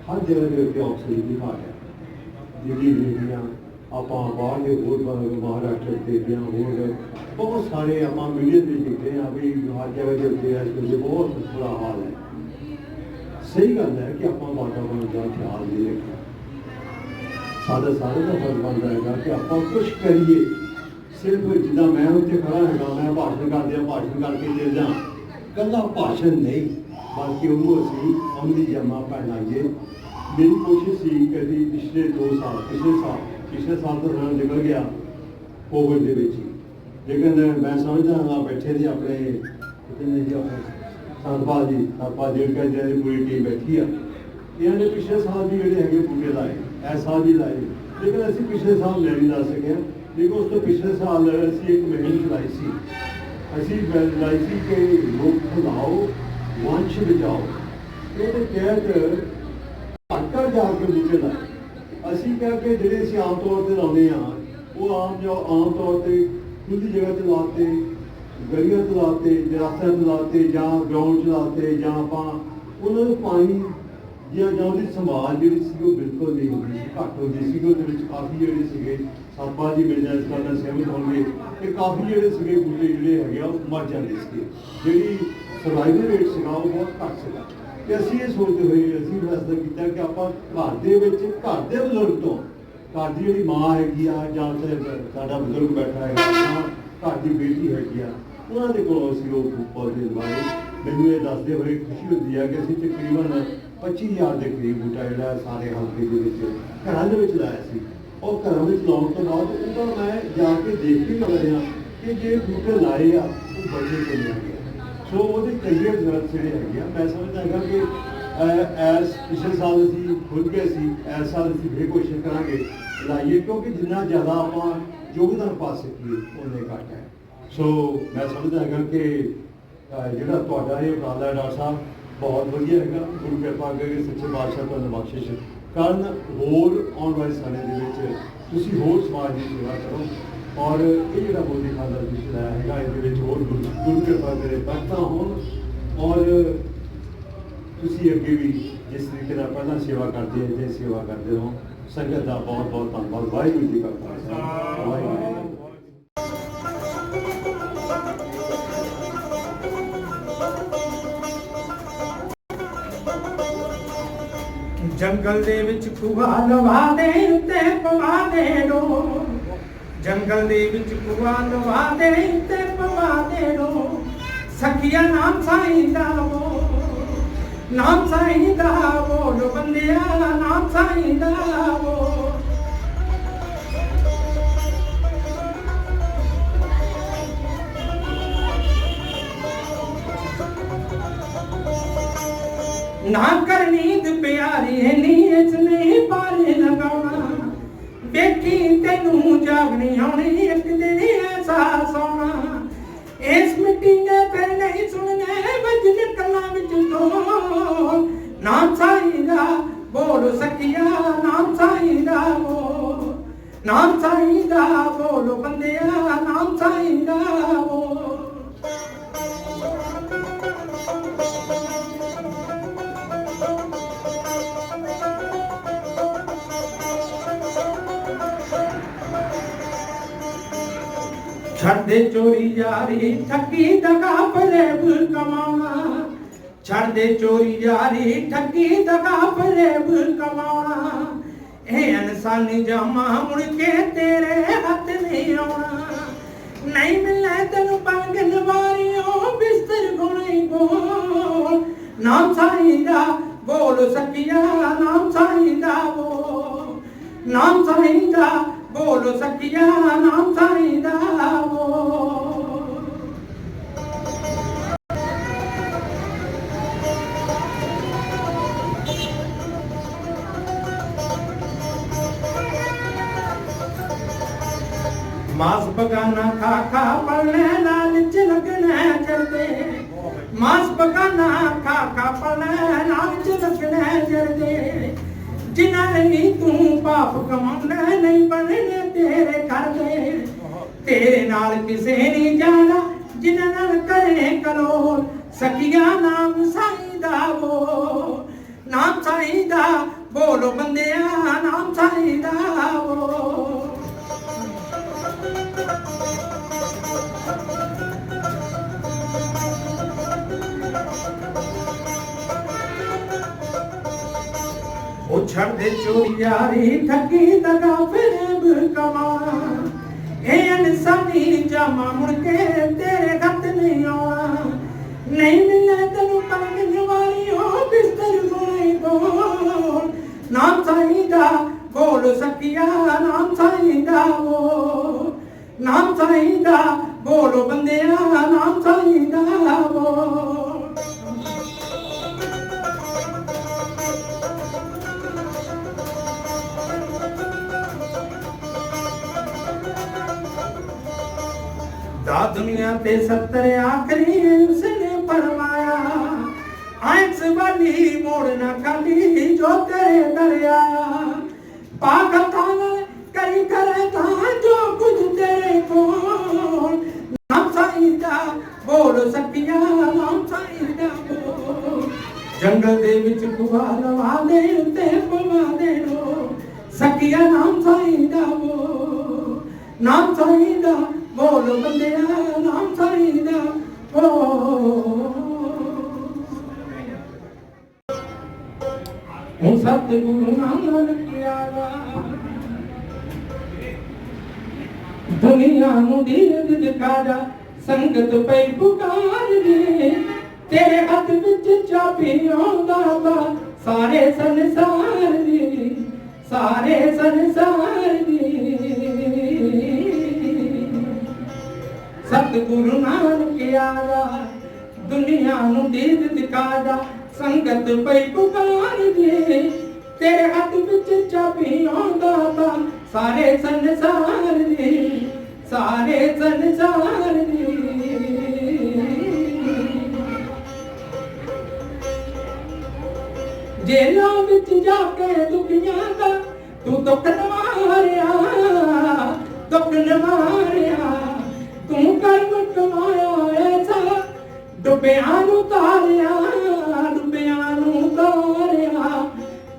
ਹਰ ਜਗ੍ਹਾ ਦੇ ਉੱਤੇ ਆਕਸੀਜਨ ਦੀ ਘਾਟ ਹੈ। ਜਿਹੜੀ ਦੇਖਦੀਆਂ ਆਪਾਂ ਬਾਹਰ ਦੇ ਹੋਰ ਮਹਾਰਾਸ਼ਟਰ ਦੇਖਦੇ ਹਾਂ, ਹੋਰ ਬਹੁਤ ਸਾਰੇ ਆਪਾਂ ਮੀਡੀਆ 'ਤੇ ਦੇਖਦੇ ਹਾਂ ਵੀ ਹਰ ਜਗ੍ਹਾ ਦੇ ਉੱਤੇ ਇਸ ਵੇਲੇ ਬਹੁਤ ਬੁਰਾ ਹਾਲ ਹੈ। ਸਹੀ ਗੱਲ ਹੈ ਕਿ ਆਪਾਂ ਵਾਤਾਵਰਨ ਦਾ ਖਿਆਲ ਨਹੀਂ ਰੱਖਿਆ। ਸਾਡਾ ਸਾਰੇ ਦਾ ਫਰਜ਼ ਬਣਦਾ ਹੈਗਾ ਕਿ ਆਪਾਂ ਕੁਛ ਕਰੀਏ। ਸਿਰਫ ਜਿੱਦਾਂ ਮੈਂ ਉੱਥੇ ਖੜਾ ਹੈਗਾ, ਮੈਂ ਭਾਸ਼ਣ ਭਾਸ਼ਣ ਕਰਕੇ ਦੇ ਜਾਂ ਇਕੱਲਾ ਭਾਸ਼ਣ ਨਹੀਂ, ਬਾਕੀ ਉਹਨੂੰ ਅਸੀਂ ਅਮਲੀ ਜਮਾ ਪਹਿਨਾਈਏ। ਮੇਰੀ ਕੋਸ਼ਿਸ਼ ਸੀ ਕਦੀ ਪਿਛਲੇ 2 ਸਾਲ ਪਿਛਲੇ ਸਾਲ ਤੋਂ ਨਾਲ ਨਿਕਲ ਗਿਆ ਕੋਵਿਡ ਦੇ ਵਿੱਚ, ਲੇਕਿਨ ਮੈਂ ਸਮਝਦਾ ਹਾਂ ਬੈਠੇ ਦੇ ਆਪਣੇ ਕਿਤੇ ਜੀ ਆਪਣੇ ਸਰਪਾਲ ਜਿਹੜੀ ਜਿਹੜੀ ਪੂਰੀ ਟੀਮ ਬੈਠੀ ਆ, ਇਹਨਾਂ ਨੇ ਪਿਛਲੇ ਸਾਲ ਵੀ ਜਿਹੜੇ ਹੈਗੇ ਬੂਟੇ ਲਾਏ, ਇਸ ਸਾਲ ਵੀ ਲਾਏ, ਲੇਕਿਨ ਅਸੀਂ ਪਿਛਲੇ ਸਾਲ ਲੈ ਨਹੀਂ ਲਾ ਸਕੇ। ਲੇਕਿਨ ਉਸ ਤੋਂ ਪਿਛਲੇ ਸਾਲ ਅਸੀਂ ਇੱਕ ਮੁਹਿੰਮ ਚਲਾਈ ਸੀ। ਅਸੀਂ ਲਾਈ ਸੀ ਕਿ ਰੁੱਖ ਲਾਓ, ਵੰਸ਼ ਬਚਾਓ। ਇਹਦੇ ਤਹਿਤ ਘਰ ਜਾ ਕੇ ਬੂਟੇ ਲਾਏ। ਅਸੀਂ ਕਹਿ ਕੇ ਜਿਹੜੇ ਅਸੀਂ ਆਮ ਤੌਰ ਤੇ ਲਾਉਂਦੇ ਹਾਂ ਉਹ ਆਮ ਤੌਰ ਤੇ ਖੁੱਲ੍ਹੀ ਜਗ੍ਹਾ ਤੇ ਲਾਤੇ, ਗਲੀਆਂ ਤੇ ਲਾਤੇ, ਰਾਸਤਿਆਂ ਤੇ ਲਾਤੇ ਜਾਂ ਗਰਾਊਂਡ 'ਚ ਲਾਤੇ ਜਾਂ ਆਪਾਂ ਉਹਨਾਂ ਨੂੰ ਪਾਣੀ ਜਾਂ ਉਹਦੀ ਸੰਭਾਲ ਜਿਹੜੀ ਸੀ ਉਹ ਬਿਲਕੁਲ ਨਹੀਂ ਹੁੰਦੀ ਸੀ, ਘੱਟ ਹੁੰਦੀ ਸੀ। ਉਹਦੇ ਵਿੱਚ ਕਾਫੀ ਜਿਹੜੇ ਸੀਗੇ ਸਾਪਾ ਜੀ ਮਿਲ ਜਾਂਦੇ ਨਾਲ ਸਹਿਮਤ ਹੋਣਗੇ ਕਿ ਕਾਫੀ ਜਿਹੜੇ ਸੀਗੇ ਬੂਟੇ ਜਿਹੜੇ ਹੈਗੇ ਆ ਉਹ ਮਰ ਜਾਂਦੇ ਸੀਗੇ, ਜਿਹੜੀ ਸਰਵਾਈਵਲ ਰੇਟ ਸੀਗਾ ਉਹ ਬਹੁਤ ਘੱਟ ਸੀਗਾ। ਤੇ ਅਸੀਂ ਇਹ ਸੋਚਦੇ ਹੋਏ ਅਸੀਂ ਫੈਸਲਾ ਕੀਤਾ ਕਿ ਆਪਾਂ ਘਰ ਦੇ ਵਿੱਚ ਘਰ ਦੇ ਬਜ਼ੁਰਗ ਤੋਂ, ਘਰ ਦੀ ਜਿਹੜੀ ਮਾਂ ਹੈਗੀ ਆ ਜਾਂ ਉੱਥੇ ਸਾਡਾ ਬਜ਼ੁਰਗ ਬੈਠਾ ਹੈਗਾ ਜਾਂ ਘਰ ਦੀ ਬੇਟੀ ਹੈਗੀ ਆ, ਉਹਨਾਂ ਦੇ ਕੋਲੋਂ ਅਸੀਂ ਉਹ ਪੌਦੇ ਲਗਾਏ। ਮੈਨੂੰ ਇਹ ਦੱਸਦੇ ਹੋਏ ਖੁਸ਼ੀ ਹੁੰਦੀ ਹੈ ਕਿ ਅਸੀਂ ਤਕਰੀਬਨ 25,000 ਦੇ ਕਰੀਬ ਬੂਟਾ ਜਿਹੜਾ ਸਾਰੇ ਹਲਕੇ ਦੇ ਵਿੱਚ ਘਰਾਂ ਦੇ ਵਿੱਚ ਲਾਇਆ ਸੀ। ਉਹ ਘਰਾਂ ਵਿੱਚ ਲਾਉਣ ਤੋਂ ਬਾਅਦ ਉਹਦਾ ਮੈਂ ਜਾ ਕੇ ਦੇਖ ਕੇ ਲੱਗ ਰਿਹਾ ਕਿ ਜੇ ਬੂਟੇ ਲਾਏ ਆ ਉਹ ਬੜੇ ਚੰਗੇ ਹੈਗੇ ਆ। ਸੋ ਉਹਦੇ ਚੰਗੇ ਰਿਜ਼ਲਟ ਜਿਹੜੇ ਹੈਗੇ ਆ, ਮੈਂ ਸਮਝਦਾ ਹੈਗਾ ਕਿ ਐਸ ਪਿਛਲੇ ਸਾਲ ਅਸੀਂ ਖੁਦ ਗਏ ਸੀ, ਇਸ ਸਾਲ ਅਸੀਂ ਫਿਰ ਕੋਸ਼ਿਸ਼ ਕਰਾਂਗੇ ਲਾਈਏ, ਕਿਉਂਕਿ ਜਿੰਨਾ ਜ਼ਿਆਦਾ ਆਪਾਂ ਯੋਗਦਾਨ ਪਾ ਸਕੀਏ ਉਹਨੇ ਘੱਟ ਹੈ। ਸੋ ਮੈਂ ਸਮਝਦਾ ਹੈਗਾ ਕਿ ਜਿਹੜਾ ਤੁਹਾਡਾ ਇਹ ਉਪਰਾਲਾ ਹੈ ਡਾਕਟਰ ਸਾਹਿਬ ਬਹੁਤ ਵਧੀਆ ਹੈਗਾ। ਗੁਰੂ ਕਿਰਪਾ ਕਰਕੇ ਸੱਚੇ ਪਾਤਸ਼ਾਹ ਤੁਹਾਨੂੰ ਬਖਸ਼ਿਸ਼ ਕਰਨ, ਹੋਰ ਆਉਣ ਵਾਲੇ ਸਮੇਂ ਦੇ ਵਿੱਚ ਤੁਸੀਂ ਹੋਰ ਸਮਾਜ ਦੀ ਸੇਵਾ ਕਰੋ ਔਰ ਇਹ ਜਿਹੜਾ ਮੋਦੀਖਾਨਾ ਤੁਸੀਂ ਚਲਾਇਆ ਹੈਗਾ ਇਹਦੇ ਵਿੱਚ ਹੋਰ ਗੁਰੂ ਕਿਰਪਾ ਕਰੇ ਬਰਕਤਾਂ ਹੋਣ ਔਰ ਤੁਸੀਂ ਅੱਗੇ ਵੀ ਜਿਸ ਤਰੀਕੇ ਨਾਲ ਪਹਿਲਾਂ ਸੇਵਾ ਕਰਦੇ ਹੋ ਜੇ ਸੇਵਾ ਕਰਦੇ ਰਹੋ। ਸੰਗਤ ਦਾ ਬਹੁਤ ਬਹੁਤ ਧੰਨਵਾਦ। ਵਾਹਿਗੁਰੂ ਜੀ ਕਾ ਖਾਲਸਾ, ਵਾਹਿਗੁਰੂ ਜੀ ਕੀ ਫਤਿਹ। ਜੰਗਲ ਦੇ ਵਿੱਚ ਖੂਹਾ ਲਵਾ ਦੇ ਤੇ ਪਵਾ ਦੇ ਡੋ, ਜੰਗਲ ਦੇ ਵਿੱਚ ਖੂਹਾ ਲਵਾ ਦੇ ਤੇ ਪਵਾ ਦੇ ਡੋ। ਸਖੀਆ ਨਾਮ ਸਾਈਂ ਦਾ ਬੋਲ, ਨਾਮ ਸਾਈਂ ਦਾ ਬੋਲ ਬੰਦਿਆ, ਨਾਮ ਸਾਈਂ ਦਾ ਬੋਲ। ना कर नींद प्यारी है नीच नहीं पारे लगाना, देखी तेनू जागनी आनी एक दिन ऐसा सोना। इस मिट्टी ने फिर नहीं सुनने बजन कला विच ढोल। नाम साईं दा बोल सकिया, नाम साईं दा बोल, नाम साईं दा बोल बंदिया, नाम साईं दा बोल। छड़ दे चोरी यारी ठगी दगा फरेब कमाना, छड़ दे चोरी यारी ठगी दगा फरेब कमाना। ए इंसानी जामा मुड़ के तेरे हाथ नहीं आना, नहीं मिलना तेनू पंगन वारियों बिस्तर गुणी बोल। नाम साईं दा बोल सकिया, नाम साईं दा बोल, नाम साईं दा बोल सकिया, नाम साईं दा बोल। मास बगाना खा खा पलने लालच लगने चलते, मास बगाना खा खा पलने लालच लगने चलते। जिन्ना नहीं तू पाप कमाने नहीं बनने तेरे घर दे, तेरे नाल किसे नहीं जाना जिन्ना नाल करे कलोल। सखिया नाम साईं दा बोल, नाम साईं दा बोलो बंदिया, नाम साईं दा बोल। ओ छड़ दे चोरी यारी ठगी दगा फरेब कमाना। ए इंसानी जामा मुड़ के तेरे खत नहीं आना, नहीं मिलना तेनू पंगन वारियों बिस्तर गुणी बोल। नाम साईं दा बोल सकिया, नाम साईं दा बोल, नाम साईं दा बोलो बंदिया, नाम साईं दा बोल। दा दुनिया ते 70 आखरी उसने फरमाया, आए इस वाली मोड़ न खाली जो तेरे दर आया पाक ताला कई करे था जो कुछ तेरे को नाम साईदा बोल सकिया नाम साईदा बोल जंगल दे विच कुआ लवा दे ते पवा दे रो सकिया नाम साईदा बोल नाम साईदा बोल बंदिया नाम साईदा बोल सतगुरु नानक आया दुनिया नूं दीन दिखा जा संगत पई पुकार दे तेरे हथ विच चाबी आंदा ता सारे संसार दी सारे संसार दी सतगुरु नानक आया दुनिया नूं दीन दिखा जा संगत पई पुकार दे तेरे हथ विच चाबी आंदा ता सारे संसार दी सारे संसार दी जेलों विच जाके दुखियां दा तू दुख नवारिया तू कर्म कमाया ऐसा डुबियां नूं तारिया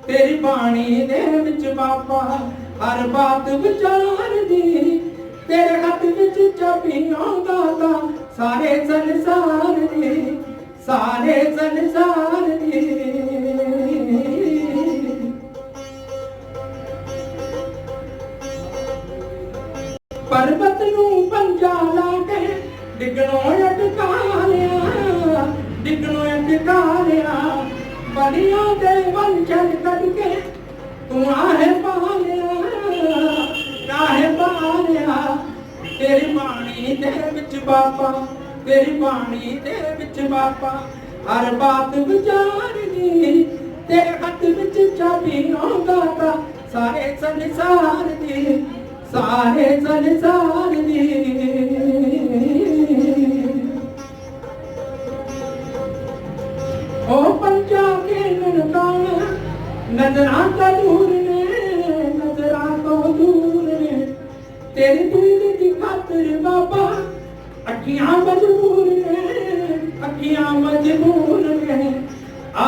तेरी बाणी दे विच बाबा हर बात विचार दी तेरे हथ विच चाबी आंदा ता सारे संसार दी सारे संसार दी पर्वत नूं पंजा ला के डिगणों अटका लिया बड़ियों दे वन चल करके तू आहे पा लिया तेरी बाणी दे विच बाबा तेरी बाणी दे विच बाबा हर बात विचार दी तेरे हथ विच चाबी आंदा ता सारे संसार दी सारे संसार दी ओ पंचा के ननकाना नजरां तो दूर ने तेरी दिल दी खातिर बाबा अखियां मजबूर ने आ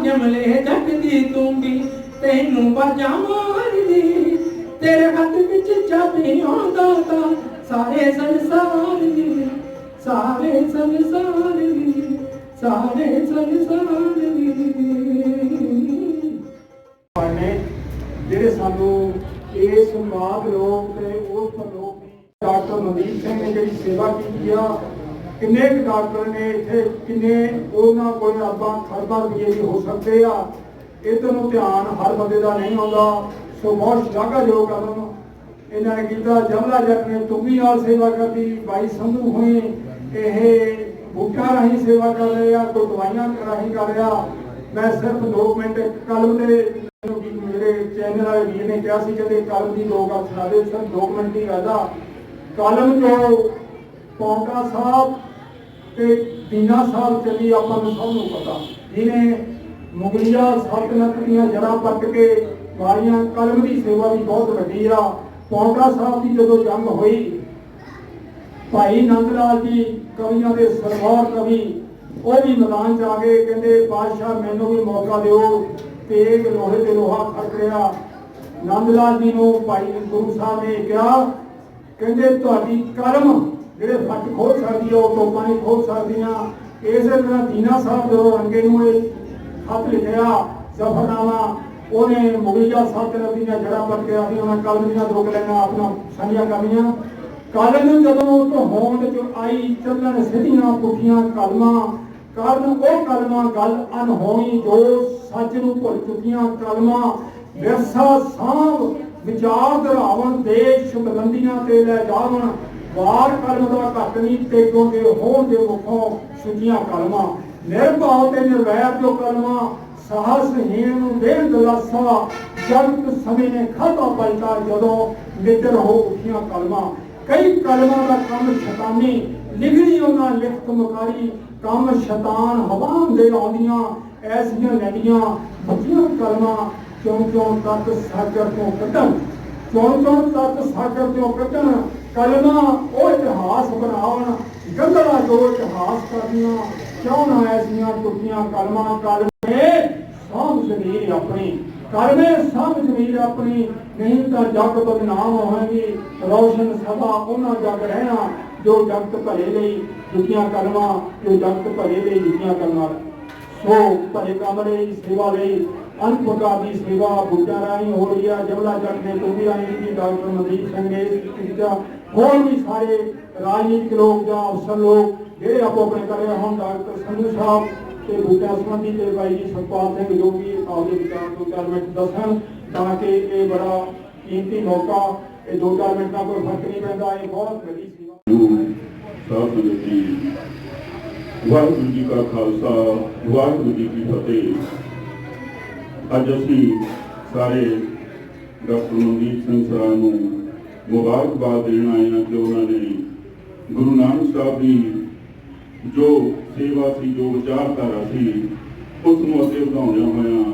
जमले जगदी तू भी तेनू बाजा मार दी तेरे हथ विच चाबी आंदा ता सारे संसार दी सारे संसार दी सारे संसार दी ने ਜਿਹੜੇ ਸਾਨੂੰ ਇਸ ਮਾਗ ਲੋਕ ਤੇ ਉਸ ਲੋਕ ਡਾਕਟਰ ਮਨਦੀਪ ਸਿੰਘ ਨੇ ਜਿਹੜੀ ਸੇਵਾ ਕੀਤੀ ਆ ਕਿੰਨੇ ਡਾਕਟਰ ਨੇ ਇੱਥੇ ਕਿੰਨੇ ਉਹਨਾਂ ਕੋਲ ਅਰਬਾਂ ਖਰਬਾਂ ਰੁਪਏ ਵੀ ਹੋ ਸਕਦੇ ਆ ਇਧਰ ਨੂੰ ਧਿਆਨ ਹਰ ਬੰਦੇ ਦਾ ਨਹੀਂ ਆਉਂਦਾ ਸੋ ਬਹੁਤ ਸ਼ਲਾਘਾਯੋਗ ਕਦਮ ਇਹਨਾਂ ਨੇ ਕੀਤਾ ਜਮਲਾ ਜੱਟ ਨੇ ਤੁੰਗੀ ਨਾਲ ਸੇਵਾ ਕਰਦੀ ਬਾਈ ਸੰਧੂ ਹੋਏ ਇਹ ਬੂਟਾ ਰਾਹੀਂ ਸੇਵਾ ਕਰ ਰਹੇ ਆ ਕੋਈ ਦਵਾਈਆਂ ਰਾਹੀਂ ਕਰ ਰਿਹਾ ਮੈਂ ਸਿਰਫ 2 ਮਿੰਟ ਕਲਮ ਦੇ ਮੇਰੇ ਚੈਨਲ ਵਾਲੇ ਵੀਰ ਨੇ ਕਿਹਾ ਸੀ ਕਿ ਕਲਮ ਦੀ 2 ਗੱਲ ਸੁਣਾ ਦੇ ਸਿਰਫ 2 ਮਿੰਟ ਦੀ ਗੱਲ ਆ ਕਲਮ ਜੋ ਪੌਂਟਾ ਸਾਹਿਬ ਤੇ ਦੀਨਾ ਸਾਹਿਬ ਚੱਲੀ ਆਪਾਂ ਨੂੰ ਸਭ ਨੂੰ ਪਤਾ ਜਿਹਨੇ ਮੁਗਲਿਆ ਸਲਤਨਤ ਦੀਆਂ ਜੜ੍ਹਾਂ ਪੱਟ ਕੇ ਵਾਰੀਆਂ ਕਲਮ ਦੀ ਸੇਵਾ ਵੀ ਬਹੁਤ ਵੱਡੀ ਆ ਪੌਂਟਾ ਸਾਹਿਬ ਦੀ ਜਦੋਂ ਜੰਗ ਹੋਈ ਭਾਈ ਨੰਦ ਲਾਲ ਜੀ ਕਵੀਆਂ ਦੇ ਸਰਦਾਰ ਕਵੀ ਉਹ ਵੀ ਮੈਦਾਨ ਚ ਆ ਗਏ ਕਹਿੰਦੇ ਬਾਦਸ਼ਾਹ ਮੈਨੂੰ ਵੀ ਮੌਕਾ ਦਿਓ ਤੇਗ ਲੋਹੇ ਤੇ ਲੋਹਾ ਖੜਕ ਰਿਹਾ ਨੰਦ ਲਾਲ ਜੀ ਨੂੰ ਭਾਈ ਗੁਰੂ ਸਾਹਿਬ ਨੇ ਕਿਹਾ ਕਹਿੰਦੇ ਤੁਹਾਡੀ ਕਲਮ ਜਿਹੜੇ ਫੱਟ ਖੋਲ ਸਕਦੀ ਆ ਉਹ ਤੋਪਾਂ ਨਹੀਂ ਖੋਲ ਸਕਦੀਆਂ ਇਸੇ ਤਰ੍ਹਾਂ ਦੀਨਾ ਸਾਹਿਬ ਜਦੋਂ ਰੰਗੇ ਨੂੰ ਇਹ ਖਤ ਲਿਖਿਆ ਜ਼ਫਰਨਾਮਾ ਉਹਨੇ ਮੁਗਲਿਆ ਸਲਤਨਤ ਦੀਆਂ ਜੜ੍ਹਾਂ ਪੱਟ ਕੇ ਅਸੀਂ ਉਹਨਾਂ ਕਲਮ ਦੀਆਂ 2 ਲਾਈਨਾਂ ਆਪਣਾ ਸਾਂਝੀਆਂ ਕਰਨੀਆਂ ਕਲਮ ਜਦੋਂ ਹੋਂਦ ਚ ਆਈ ਚੱਲਣ ਸਿੱਧੀਆਂ ਪੁੱਠੀਆਂ ਕਲਮਾਂ ਕਾਰਨ ਉਹ ਕਲਮਾਂ ਗੱਲ ਅਨਹੋਣੀ ਜੋ ਸੱਚ ਨੂੰ ਭੁੱਲ ਚੁੱਕੀਆਂ ਕਲਮਾਂ ਵਿਰਸਾ ਸਾਂਭ ਵਿਚਾਰ ਧਰਾਵਣ ਦੇਸ਼ ਬੁਲੰਦੀਆਂ ਤੇ ਲੈ ਜਾਵਣ ਵਾਰ ਕਲਮ ਦਾ ਘੱਟ ਨਹੀਂ ਤੇਗੋਂ ਦੇ ਹੋਣ ਦੇ ਮੁਖੋਂ ਸੁੱਚੀਆਂ ਕਲਮਾਂ ਨਿਰਭਉ ਤੇ ਨਿਰਵੈਰ ਜੋ ਕਲਮਾਂ ਸਾਹਸਹੀਣ ਨੂੰ ਦੇਣ ਦਲਾਸਾ ਜਗਤ ਸਮੇਂ ਨੇ ਖਾਤਾ ਪਲਟਾ ਜਦੋਂ ਨਿੱਡਰ ਹੋ ਉੱਠੀਆਂ ਕਲਮਾਂ ਕਈ ਕਲਮਾਂ ਦਾ ਕੰਮ ਸ਼ੈਤਾਨੀ ਲਿਖਣੀ ਉਹਨਾਂ ਲਿਖਤ ਮੁਕਾਰੀ ਕੰਮ ਸ਼ੈਤਾਨ ਹਵਾਂ ਦੇ ਆਉਂਦੀਆਂ ਐਸੀਆਂ ਨਦੀਆਂ ਬੱਚੀਆਂ ਕਲਮਾਂ ਚੋਂ ਤੱਕ ਸਾਗਰ ਤੋਂ ਕੱਢਣ ਚੋਂ ਤੱਕ ਸਾਗਰ ਤੋਂ ਕੱਢਣ ਕਲਮਾਂ ਉਹ ਇਤਿਹਾਸ ਬਣਾਉਣ ਗੰਦਲਾ ਜੋ ਇਤਿਹਾਸ ਕਰਦੀਆਂ ਕਿਉਂ ਨਾ ਐਸੀਆਂ ਟੁੱਟੀਆਂ ਕਲਮਾਂ ਕਲਮੇ ਸਾਂਭ ਜ਼ਮੀਰ ਆਪਣੀ ਕਲਮੇ ਸਾਂਭ ਜ਼ਮੀਰ ਆਪਣੀ ਨਹੀਂ ਤਾਂ ਜਗ ਬਦਨਾਮ ਹੋਵੇਗੀ ਰੌਸ਼ਨ ਸਦਾ ਉਹਨਾਂ ਜਗ ਰਹਿਣਾ ਜੋ ਜਗਤ ਭਲੇ ਲਈ ਜੁੱਤੀਆਂ ਕਲਮਾਂ ਜੋ ਜਗਤ ਭਲੇ ਲਈ ਜੁੱਤੀਆਂ ਕਲਮਾਂ ਸੋ ਭਲੇ ਕੰਮ ਲਈ ਸੇਵਾ ਲਈ ਅਨੇਕ ਪ੍ਰਕਾਰ ਦੀ ਸੇਵਾ ਬੁੱਢਾ ਰਾਹੀਂ ਹੋ ਰਹੀ ਹੈ ਜਮਲਾ ਜੱਟ ਨੇ ਟੋਬੀ ਰਾਹੀਂ ਦੀ ਡਾਕਟਰ ਮਨਦੀਪ ਸਿੰਘ ਨੇ ਹੋਰ ਵੀ ਸਾਰੇ ਰਾਜਨੀਤਿਕ ਲੋਕ ਜਾਂ ਅਫਸਰ ਲੋਕ ਜਿਹੜੇ ਆਪੋ ਆਪਣੇ ਕਰ ਰਹੇ ਹੁਣ ਡਾਕਟਰ ਸੰਧੂ ਸਾਹਿਬ ਤੇ ਬੂਟਾ ਸੰਬੰਧੀ ਤੇ ਬਾਈ ਜੀ ਸੁਖਪਾਲ ਸਿੰਘ ਜੋ ਵੀ ਆਪਦੇ ਵਿਚਾਰ ਤੋਂ 4 ਮਿੰਟ ਦੱਸਣ ਤਾਂ ਕਿ ਇਹ ਬੜਾ ਕੀਮਤੀ ਮੌਕਾ ਇਹ 2-4 ਮਿੰਟ ਦਾ ਕੋਈ ਫਰਕ ਨਹੀਂ ਪੈਂਦਾ ਇਹ ਬਹੁਤ ਵੱਡੀ ਸੇਵਾ ਸਾਧ ਸੰਗਤ ਜੀ ਵਾਹਿਗੁਰੂ ਜੀ ਕਾ ਖਾਲਸਾ ਵਾਹਿਗੁਰੂ ਜੀ ਕੀ ਫਤਿਹ। ਅੱਜ ਅਸੀਂ ਸਾਰੇ ਡਾਕਟਰ ਮਨਦੀਪ ਸਿੰਘ ਸਰਾਂ ਨੂੰ ਮੁਬਾਰਕਬਾਦ ਦੇਣ ਆਏ ਹਾਂ ਕਿ ਉਹਨਾਂ ਨੇ ਗੁਰੂ ਨਾਨਕ ਸਾਹਿਬ ਦੀ ਜੋ ਸੇਵਾ ਸੀ ਜੋ ਵਿਚਾਰਧਾਰਾ ਸੀ ਉਸ ਨੂੰ ਅੱਗੇ ਵਧਾਉਂਦਿਆਂ ਹੋਇਆਂ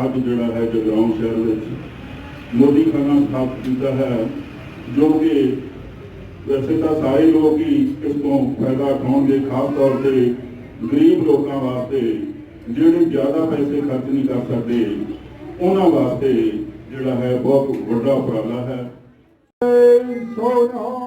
ਅੱਜ ਜਿਹੜਾ ਹੈ ਜਗਰਾਉਂ ਸ਼ਹਿਰ ਵਿੱਚ ਮੋਦੀਖਾਨਾ ਸਥਾਪਿਤ ਕੀਤਾ ਹੈ ਜੋ ਕਿ ਵੈਸੇ ਤਾਂ ਸਾਰੇ ਲੋਕ ਹੀ ਇਸ ਤੋਂ ਫਾਇਦਾ ਉਠਾਉਣਗੇ ਖਾਸ ਤੌਰ ਤੇ ਗਰੀਬ ਲੋਕਾਂ ਵਾਸਤੇ ਜਿਹੜੇ ਜ਼ਿਆਦਾ ਪੈਸੇ ਖਰਚ ਨਹੀਂ ਕਰ ਸਕਦੇ ਉਹਨਾਂ ਵਾਸਤੇ ਜਿਹੜਾ ਹੈ ਬਹੁਤ ਵੱਡਾ ਉਪਰਾਲਾ ਹੈ। ਸੋਨਾ